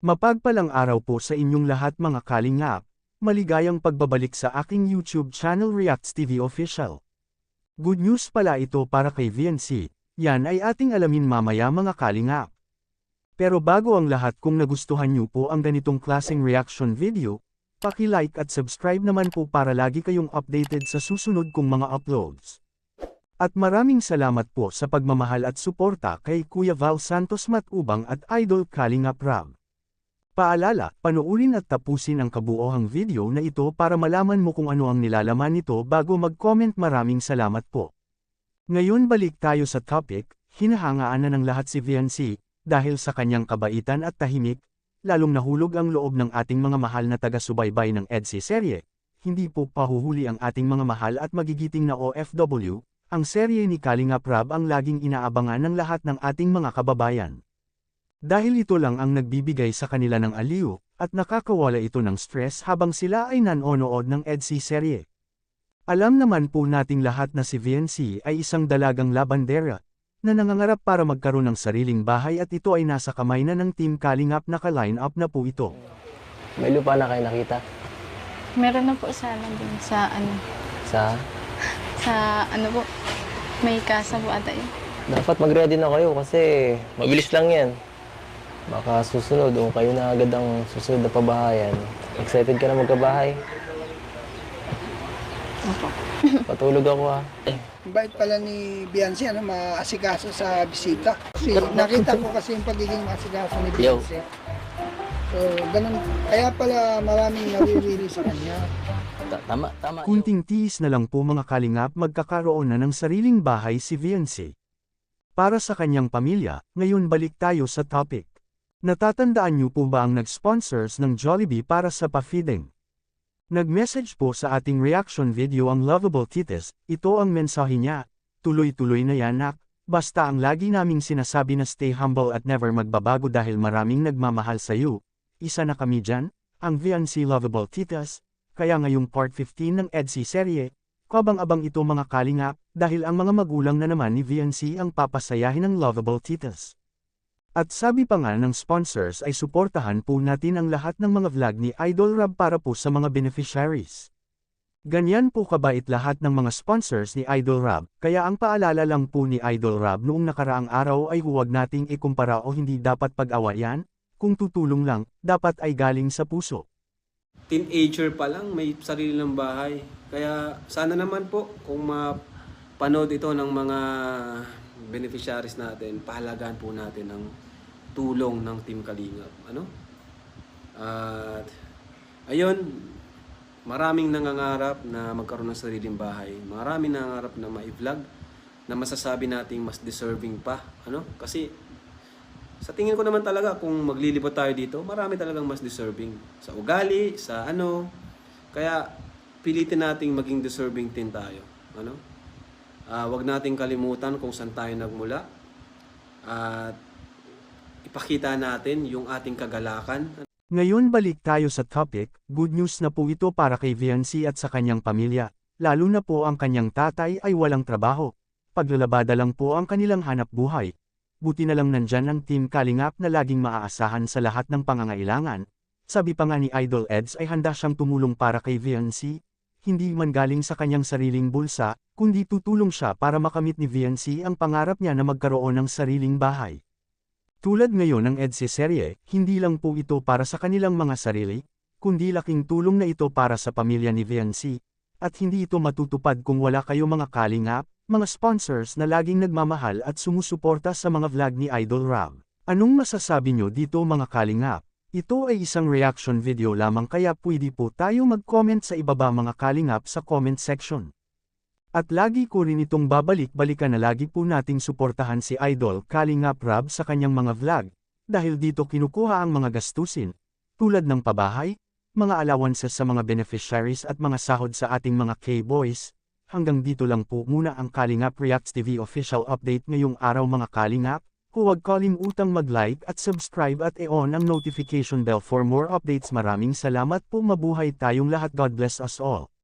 Mapagpalang araw po sa inyong lahat mga kalingap, maligayang pagbabalik sa aking YouTube channel Reacts TV Official. Good news pala ito para kay VNC, yan ay ating alamin mamaya mga kalingap. Pero bago ang lahat, kung nagustuhan niyo po ang ganitong klaseng reaction video, paki-like at subscribe naman po para lagi kayong updated sa susunod kong mga uploads. At maraming salamat po sa pagmamahal at suporta kay Kuya Val Santos Matubang at Idol Kalingap Rab. Paalala, panoorin at tapusin ang kabuohang video na ito para malaman mo kung ano ang nilalaman nito bago mag-comment. Maraming salamat po. Ngayon balik tayo sa topic. Hinahangaan na ng lahat si VNC, dahil sa kanyang kabaitan at tahimik, lalong nahulog ang loob ng ating mga mahal na taga-subaybay ng EDC serye. Hindi po pahuhuli ang ating mga mahal at magigiting na OFW, ang serye ni Kalingap Rab ang laging inaabangan ng lahat ng ating mga kababayan. Dahil ito lang ang nagbibigay sa kanila ng aliw, at nakakawala ito ng stress habang sila ay nanonood ng EDC serye. Alam naman po nating lahat na si VNC ay isang dalagang labandera, na nangangarap para magkaroon ng sariling bahay at ito ay nasa kamay na ng Team Kalingap. Naka-line up na po ito. May lupa na kayo nakita? Meron na po sana din sa ano po, may casa po ata yun. Dapat mag-ready na kayo kasi mabilis lang yan. Baka susunod o kayo na agad ang susunod na pabahayan. Excited ka na magkabahay? Opo. Patulog ako ha. Bait pala ni Beyonce, maasikaso sa bisita. Kasi nakita ko kasi yung pagiging maasikaso ni Beyonce. So, ganun. Kaya pala maraming naririnig sa kanya. Tama. Kunting tiis na lang po mga kalingap, magkakaroon na ng sariling bahay si VNC. Para sa kanyang pamilya, ngayon balik tayo sa topic. Natatandaan niyo po ba ang nag-sponsors ng Jollibee para sa pa-feeding? Nag-message po sa ating reaction video ang Lovable Tites. Ito ang mensahe niya: tuloy-tuloy na yan nak, basta ang lagi naming sinasabi na stay humble at never magbabago dahil maraming nagmamahal sa iyo. Isa na kami dyan, ang VNC Lovable Tites. Kaya ngayong part 15 ng EDC serye, kabang-abang ito mga kalingap, dahil ang mga magulang na naman ni VNC ang papasayahin ng Lovable Tites. At sabi pa nga ng sponsors ay suportahan po natin ang lahat ng mga vlog ni Idol Rab para po sa mga beneficiaries. Ganyan po kabait lahat ng mga sponsors ni Idol Rab, kaya ang paalala lang po ni Idol Rab noong nakaraang araw ay huwag nating ikumpara o hindi dapat pag-awayan, kung tutulong lang, dapat ay galing sa puso. Teenager pa lang, may sarili ng bahay. Kaya sana naman po kung mapanood ito ng mga beneficiaries natin, pahalagaan po natin ang tulong ng Team Kalingap. At ayun, maraming nangangarap na magkaroon ng sariling bahay. Maraming nangangarap na ma-vlog na masasabi nating mas deserving pa. Kasi sa tingin ko naman talaga kung maglilibot tayo dito, marami talagang mas deserving. Sa ugali, sa Kaya pilitin nating maging deserving din tayo. Wag nating kalimutan kung saan tayo nagmula. At ipakita natin yung ating kagalakan. Ngayon balik tayo sa topic. Good news na po ito para kay VNC at sa kanyang pamilya. Lalo na po ang kanyang tatay ay walang trabaho. Paglalabada lang po ang kanilang hanap buhay. Buti na lang nandyan ang Team Kalingap na laging maaasahan sa lahat ng pangangailangan. Sabi pa nga ni Idol Eds ay handa siyang tumulong para kay VNC. Hindi man galing sa kanyang sariling bulsa, kundi tutulong siya para makamit ni VNC ang pangarap niya na magkaroon ng sariling bahay. Tulad ngayon ng EDC serye, hindi lang po ito para sa kanilang mga sarili, kundi laking tulong na ito para sa pamilya ni VNC. At hindi ito matutupad kung wala kayo mga kalingap, mga sponsors na laging nagmamahal at sumusuporta sa mga vlog ni Idol Rab. Anong masasabi nyo dito mga kalingap? Ito ay isang reaction video lamang kaya pwede po tayo mag-comment sa ibaba mga kalingap sa comment section. At lagi ko rin itong babalik-balikan na lagi po nating suportahan si Idol Kalingap Rab sa kanyang mga vlog, dahil dito kinukuha ang mga gastusin, tulad ng pabahay, mga allowances sa mga beneficiaries at mga sahod sa ating mga K-boys. Hanggang dito lang po muna ang Kalingap Reacts TV official update ngayong araw mga kalingap. Huwag kalimutang mag-like at subscribe at i-on ang notification bell for more updates. Maraming salamat po, mabuhay tayong lahat. God bless us all.